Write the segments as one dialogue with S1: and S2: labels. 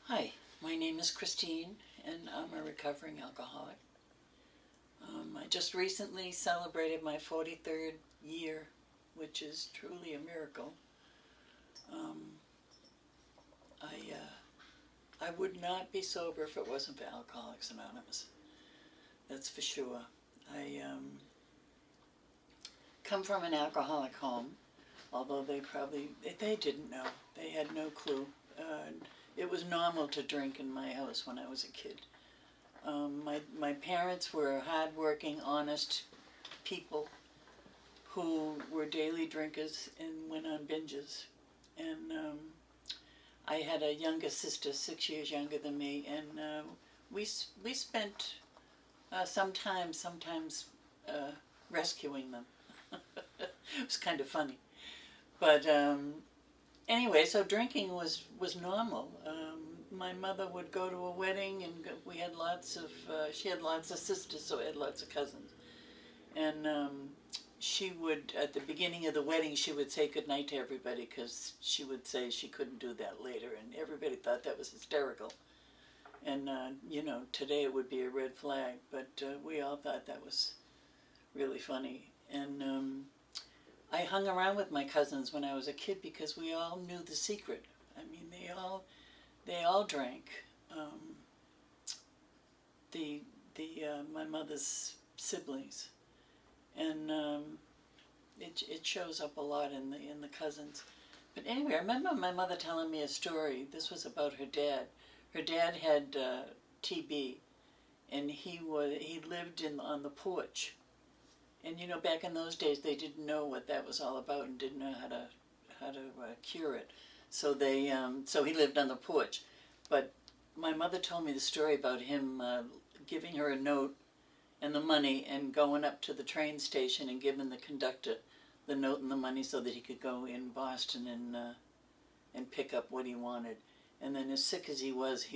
S1: Hi, my name is Christine, and I'm a recovering alcoholic. I just recently celebrated my 43rd year, which is truly a miracle. Um, I would not be sober if it wasn't for Alcoholics Anonymous. That's for sure. I come from an alcoholic home, although they didn't know. They had no clue. It was normal to drink in my house when I was a kid. My parents were hardworking, honest people who were daily drinkers and went on binges. And I had a younger sister, 6 years younger than me, and we spent sometimes rescuing them. It was kind of funny, but anyway, so drinking was normal. My mother would go to a wedding, and we had she had lots of sisters, so I had lots of cousins. And she would, at the beginning of the wedding, she would say goodnight to everybody because she would say she couldn't do that later, and everybody thought that was hysterical. And, today it would be a red flag, but we all thought that was really funny. And I hung around with my cousins when I was a kid because we all knew the secret. I mean, they all drank. My mother's siblings, and it shows up a lot in the cousins. But anyway, I remember my mother telling me a story. This was about her dad. Her dad had TB, and he lived on the porch. And back in those days, they didn't know what that was all about and didn't know how to cure it. So so he lived on the porch. But my mother told me the story about him giving her a note and the money and going up to the train station and giving the conductor the note and the money so that he could go in Boston and pick up what he wanted. And then, as sick as he was,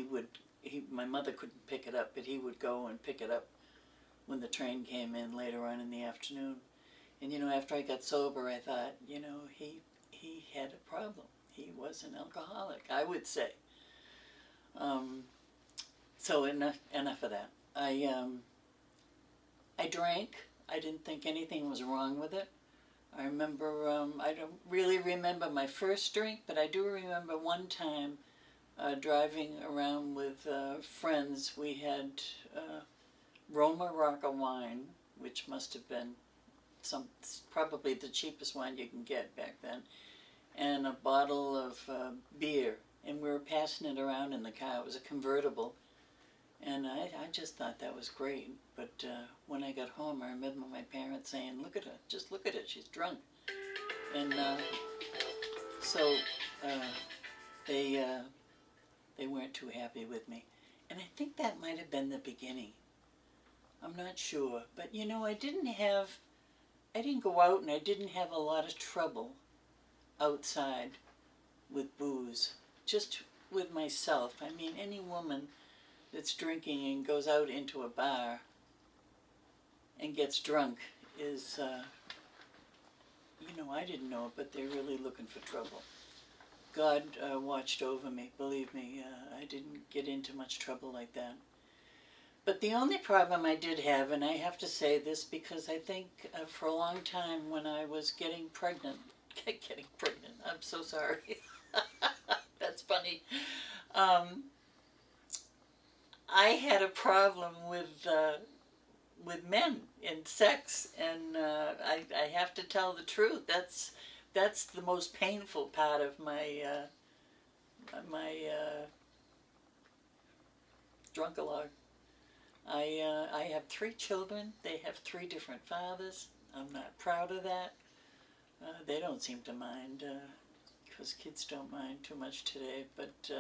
S1: my mother couldn't pick it up, but he would go and pick it up when the train came in later on in the afternoon. And after I got sober, I thought, he had a problem. He was an alcoholic, I would say. So enough of that. I drank. I didn't think anything was wrong with it. I remember, I don't really remember my first drink, but I do remember one time driving around with friends. We had Roma Rocca wine, which must have been probably the cheapest wine you can get back then, and a bottle of beer. And we were passing it around in the car. It was a convertible. And I just thought that was great. But when I got home, I remember my parents saying, "Look at her, just look at her, she's drunk." And so they weren't too happy with me. And I think that might have been the beginning. I'm not sure. But I didn't go out, and I didn't have a lot of trouble outside with booze. Just with myself. I mean, any woman that's drinking and goes out into a bar and gets drunk is, I didn't know it, but they're really looking for trouble. God watched over me, believe me. I didn't get into much trouble like that. But the only problem I did have, and I have to say this because I think for a long time when I was getting pregnant, I'm so sorry. That's funny. I had a problem with men in sex, and I have to tell the truth. That's the most painful part of my drunkalogue. I have 3 children. They have 3 different fathers. I'm not proud of that. They don't seem to mind, because kids don't mind too much today. But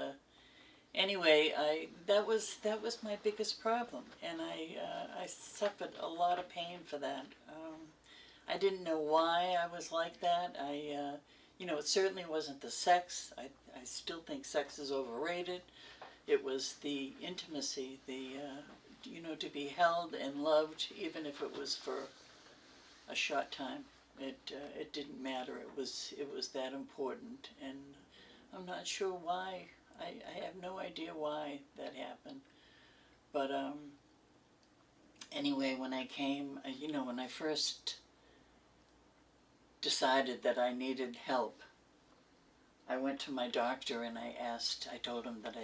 S1: anyway, that was my biggest problem, and I suffered a lot of pain for that. I didn't know why I was like that. It certainly wasn't the sex. I still think sex is overrated. It was the intimacy, to be held and loved, even if it was for a short time. It didn't matter. It was that important, and I'm not sure why. I have no no idea why that happened. But anyway, when I came, when I first decided that I needed help, I went to my doctor and I told him that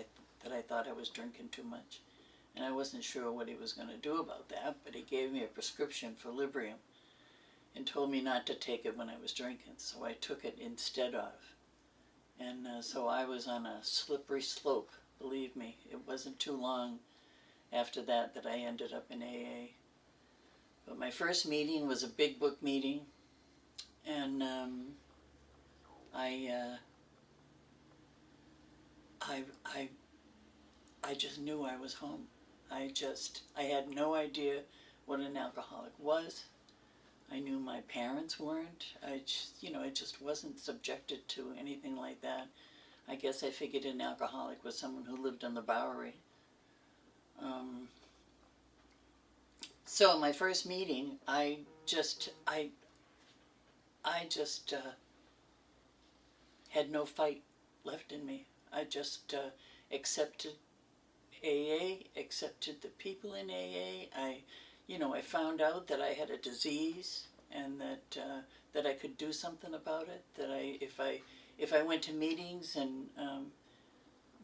S1: I thought I was drinking too much. And I wasn't sure what he was going to do about that, but he gave me a prescription for Librium and told me not to take it when I was drinking, so I took it instead of. And so I was on a slippery slope, believe me. It wasn't too long after that I ended up in AA. But my first meeting was a big book meeting, and I just knew I was home. I had no idea what an alcoholic was. I knew my parents weren't. I just wasn't subjected to anything like that. I guess I figured an alcoholic was someone who lived on the Bowery. So my first meeting, I just had no fight left in me. I just accepted AA, accepted the people in AA. I found out that I had a disease and that I could do something about it. That if I went to meetings and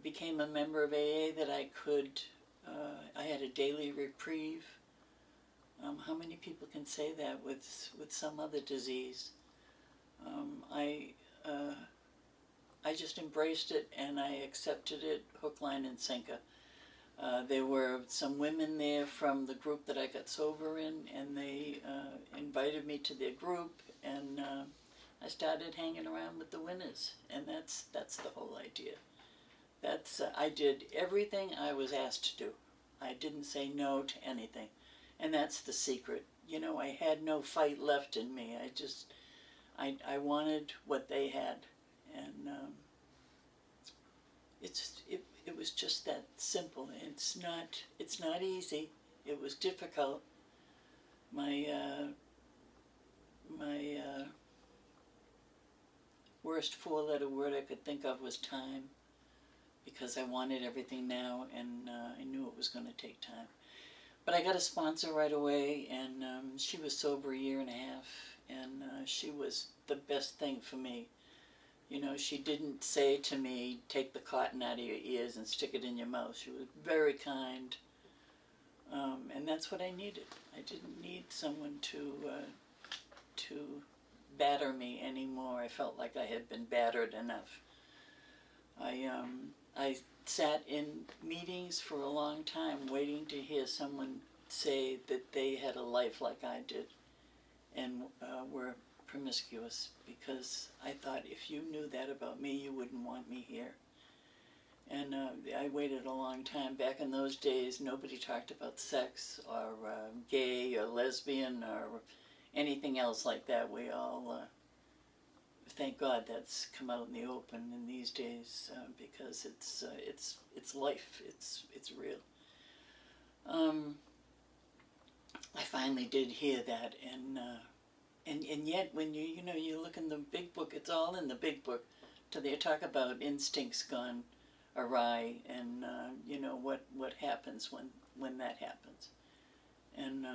S1: became a member of AA, that I could. I had a daily reprieve. How many people can say that with some other disease? I just embraced it and I accepted it hook, line, and sinker. There were some women there from the group that I got sober in, and they invited me to their group, and I started hanging around with the winners, and that's the whole idea. I did everything I was asked to do. I didn't say no to anything, and that's the secret. I had no fight left in me. I wanted what they had, and it was just that simple. It's not easy. It was difficult. My worst four-letter word I could think of was time, because I wanted everything now, and I knew it was going to take time. But I got a sponsor right away, and she was sober a year and a half, and she was the best thing for me. She didn't say to me, take the cotton out of your ears and stick it in your mouth. She was very kind, and that's what I needed. I didn't need someone to batter me anymore. I felt like I had been battered enough. I sat in meetings for a long time waiting to hear someone say that they had a life like I did and were promiscuous, because I thought if you knew that about me, you wouldn't want me here. And I waited a long time. Back in those days, nobody talked about sex or gay or lesbian or anything else like that. We all, thank God, that's come out in the open in these days, because it's life. It's real. I finally did hear that, and yet when you look in the big book, it's all in the big book. They talk about instincts gone awry, and what happens when that happens. And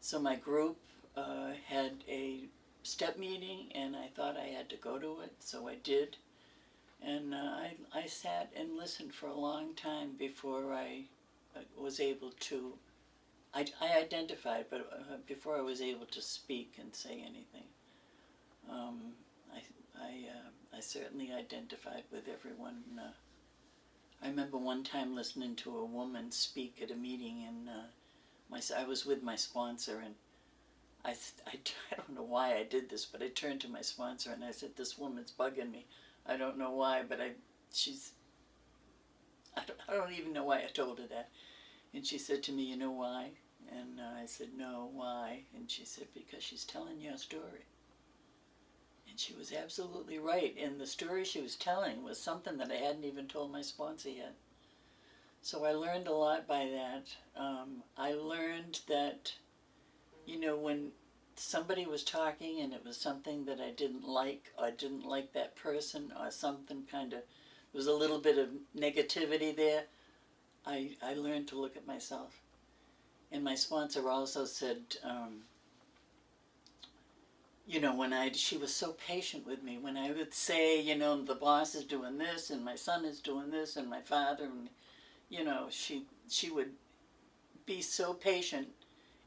S1: so my group had a step meeting, and I thought I had to go to it, so I did. And I sat and listened for a long time before I was able to. I identified, but before I was able to speak and say anything, I certainly identified with everyone. I remember one time listening to a woman speak at a meeting, and I was with my sponsor, and I don't know why I did this, but I turned to my sponsor and I said, "This woman's bugging me. I don't know why, but I don't even know why I told her that." And she said to me, "You know why?" And I said, "No, why?" And she said, "Because she's telling your story." And she was absolutely right. And the story she was telling was something that I hadn't even told my sponsor yet. So I learned a lot by that. I learned that, when somebody was talking and it was something that I didn't like, or didn't like that person, or something kind of there was a little bit of negativity there, I learned to look at myself. And my sponsor also said, she was so patient with me. When I would say, the boss is doing this, and my son is doing this, and my father, and, she would be so patient,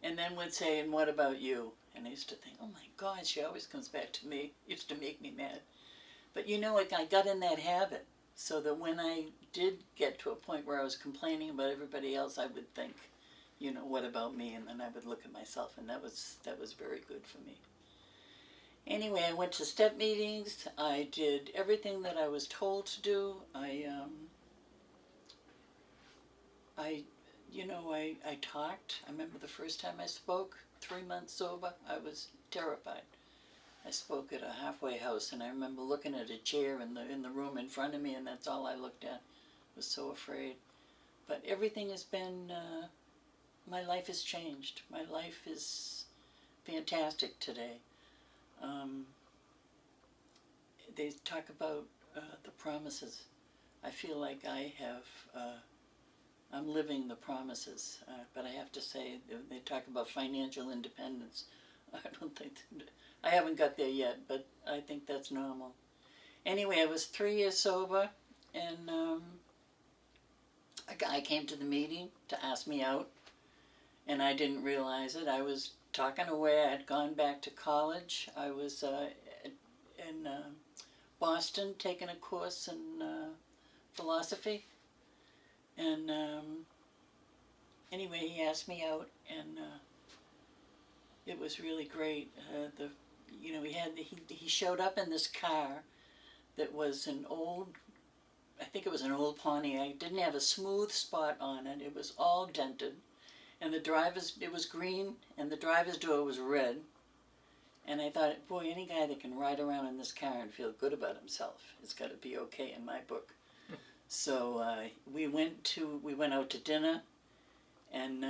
S1: and then would say, and what about you? And I used to think, oh my God, she always comes back to me. It used to make me mad. But I got in that habit, so that when I did get to a point where I was complaining about everybody else, I would think, what about me? And then I would look at myself, and that was very good for me. Anyway, I went to step meetings. I did everything that I was told to do. I talked. I remember the first time I spoke, 3 months sober, I was terrified. I spoke at a halfway house, and I remember looking at a chair in the room in front of me, and that's all I looked at. I was so afraid. But everything has been, my life has changed. My life is fantastic today. They talk about the promises. I feel like I'm living the promises, but I have to say, they talk about financial independence. I haven't got there yet, but I think that's normal. Anyway, I was 3 years sober, and a guy came to the meeting to ask me out, and I didn't realize it. I was talking away. I had gone back to college. I was in Boston taking a course in philosophy. And anyway, he asked me out, and it was really great. He showed up in this car that was I think it was an old Pontiac. It didn't have a smooth spot on it. It was all dented. And it was green, and the driver's door was red. And I thought, boy, any guy that can ride around in this car and feel good about himself, it's got to be okay in my book. So we went out to dinner, and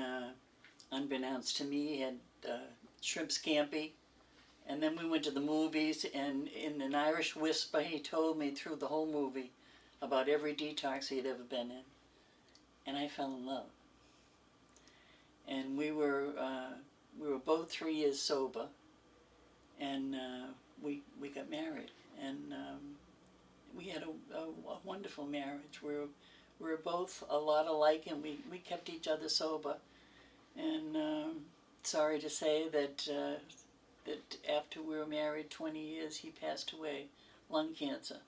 S1: unbeknownst to me, he had shrimp scampi. And then we went to the movies, and in an Irish whisper, he told me through the whole movie about every detox he had ever been in. And I fell in love. And we were both 3 years sober, and we got married, and we had a wonderful marriage. We were both a lot alike, and we kept each other sober. And sorry to say that after we were married 20 years, he passed away, lung cancer.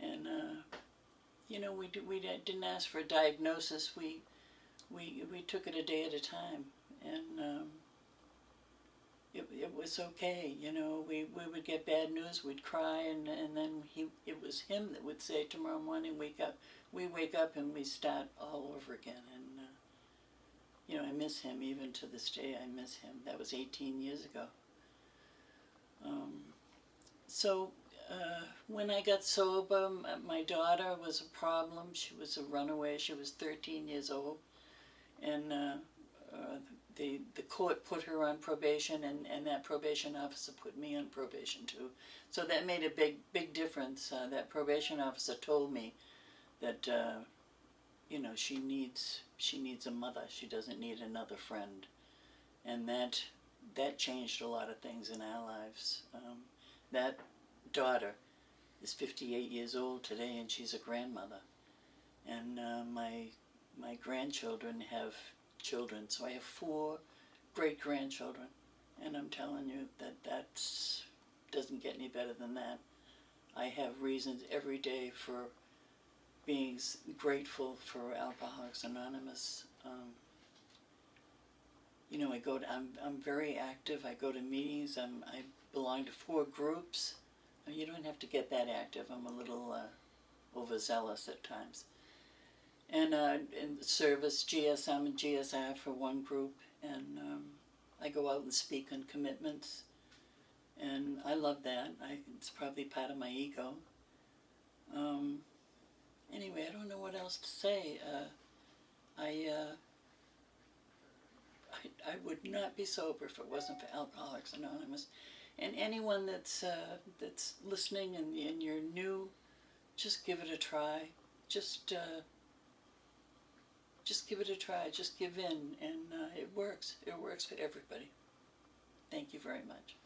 S1: And we didn't ask for a diagnosis. We took it a day at a time, and it was okay. We would get bad news, we'd cry, and then it was him that would say, tomorrow morning we wake up and we start all over again. And I miss him. Even to this day, I miss him. That was 18 years ago. When I got sober, my daughter was a problem. She was a runaway. She was 13 years old. And the court put her on probation, and that probation officer put me on probation too. So that made a big difference. That probation officer told me that she needs a mother. She doesn't need another friend, and that changed a lot of things in our lives. That daughter is 58 years old today, and she's a grandmother. And my grandchildren have children, so I have 4 great-grandchildren, and I'm telling you that doesn't get any better than that. I have reasons every day for being grateful for Alcoholics Anonymous. I'm very active. I go to meetings. I belong to 4 groups. You don't have to get that active. I'm a little overzealous at times. And in service, GSM and GSR for one group, and I go out and speak on commitments, and I love that. It's probably part of my ego. Anyway, I don't know what else to say. I would not be sober if it wasn't for Alcoholics Anonymous. And anyone that's listening and you're new, just give it a try. Just give it a try. Just give in, and it works. It works for everybody. Thank you very much.